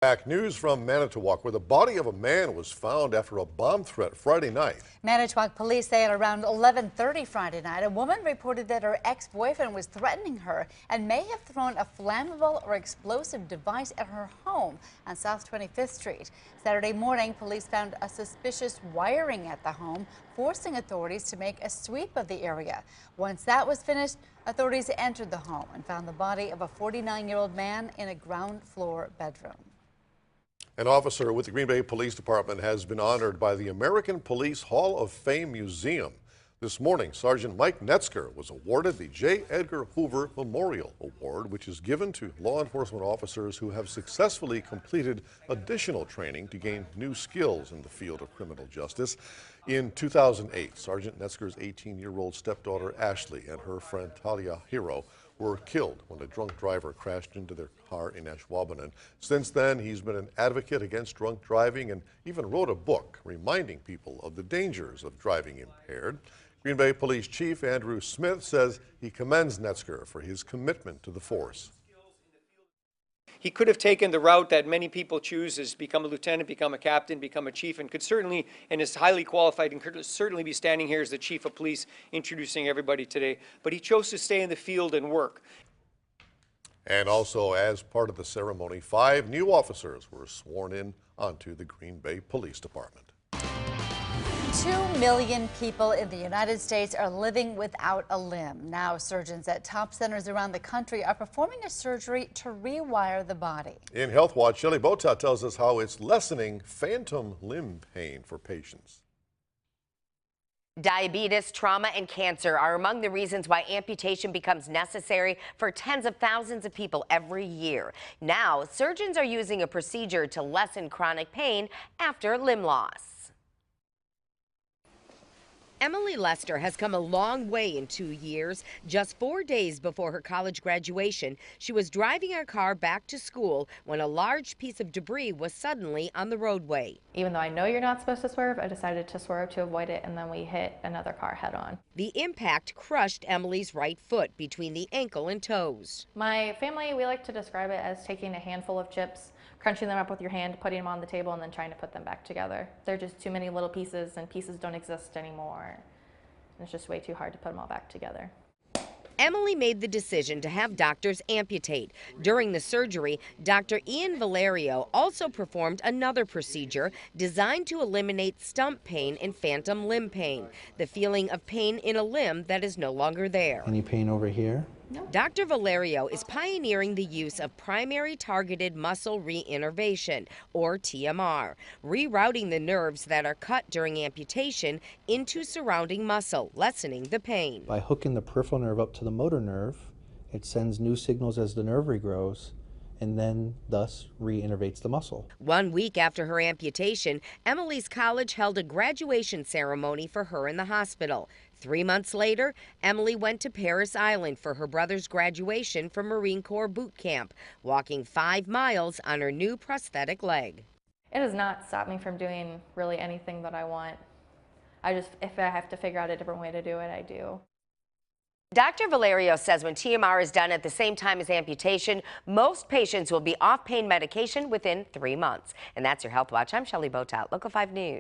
Back news from Manitowoc, where the body of a man was found after a bomb threat Friday night. Manitowoc police say at around 11:30 Friday night, a woman reported that her ex-boyfriend was threatening her and may have thrown a flammable or explosive device at her home on South 25th Street. Saturday morning, police found a suspicious wiring at the home, forcing authorities to make a sweep of the area. Once that was finished, authorities entered the home and found the body of a 49-year-old man in a ground floor bedroom. An officer with the Green Bay Police Department has been honored by the American Police Hall of Fame Museum. This morning, Sergeant Mike Netzker was awarded the J. Edgar Hoover Memorial Award, which is given to law enforcement officers who have successfully completed additional training to gain new skills in the field of criminal justice. In 2008, Sergeant Netzker's 18-year-old stepdaughter Ashley and her friend Talia Hero were killed when a drunk driver crashed into their car in Ashwaubenon. Since then, he's been an advocate against drunk driving and even wrote a book reminding people of the dangers of driving impaired. Green Bay Police Chief Andrew Smith says he commends Netzker for his commitment to the force. He could have taken the route that many people choose, is become a lieutenant, become a captain, become a chief, and could certainly, and is highly qualified, and could certainly be standing here as the chief of police introducing everybody today. But he chose to stay in the field and work. And also, as part of the ceremony, 5 new officers were sworn in onto the Green Bay Police Department. 2 million people in the United States are living without a limb. Now, surgeons at top centers around the country are performing a surgery to rewire the body. In Healthwatch, Shelley Botat tells us how it's lessening phantom limb pain for patients. Diabetes, trauma, and cancer are among the reasons why amputation becomes necessary for tens of thousands of people every year. Now, surgeons are using a procedure to lessen chronic pain after limb loss. Emily Lester has come a long way in 2 years. Just 4 days before her college graduation, she was driving her car back to school when a large piece of debris was suddenly on the roadway. Even though I know you're not supposed to swerve, I decided to swerve to avoid it, and then we hit another car head on. The impact crushed Emily's right foot between the ankle and toes. My family, we like to describe it as taking a handful of chips, crunching them up with your hand, putting them on the table, and then trying to put them back together. They're just too many little pieces, and pieces don't exist anymore. It's just way too hard to put them all back together. Emily made the decision to have doctors amputate. During the surgery, Dr. Ian Valerio also performed another procedure designed to eliminate stump pain and phantom limb pain, the feeling of pain in a limb that is no longer there. Any pain over here? No. Dr. Valerio is pioneering the use of primary targeted muscle reinnervation, or TMR, rerouting the nerves that are cut during amputation into surrounding muscle, lessening the pain. By hooking the peripheral nerve up to the motor nerve, it sends new signals as the nerve regrows, and then thus reinnervates the muscle. 1 week after her amputation, Emily's college held a graduation ceremony for her in the hospital. 3 months later, Emily went to Parris Island for her brother's graduation from Marine Corps boot camp, walking 5 miles on her new prosthetic leg. It has not stopped me from doing really anything that I want. If I have to figure out a different way to do it, I do. Dr. Valerio says when TMR is done at the same time as amputation, most patients will be off pain medication within 3 months. And that's your Health Watch. I'm Shelley Botat, Local 5 News.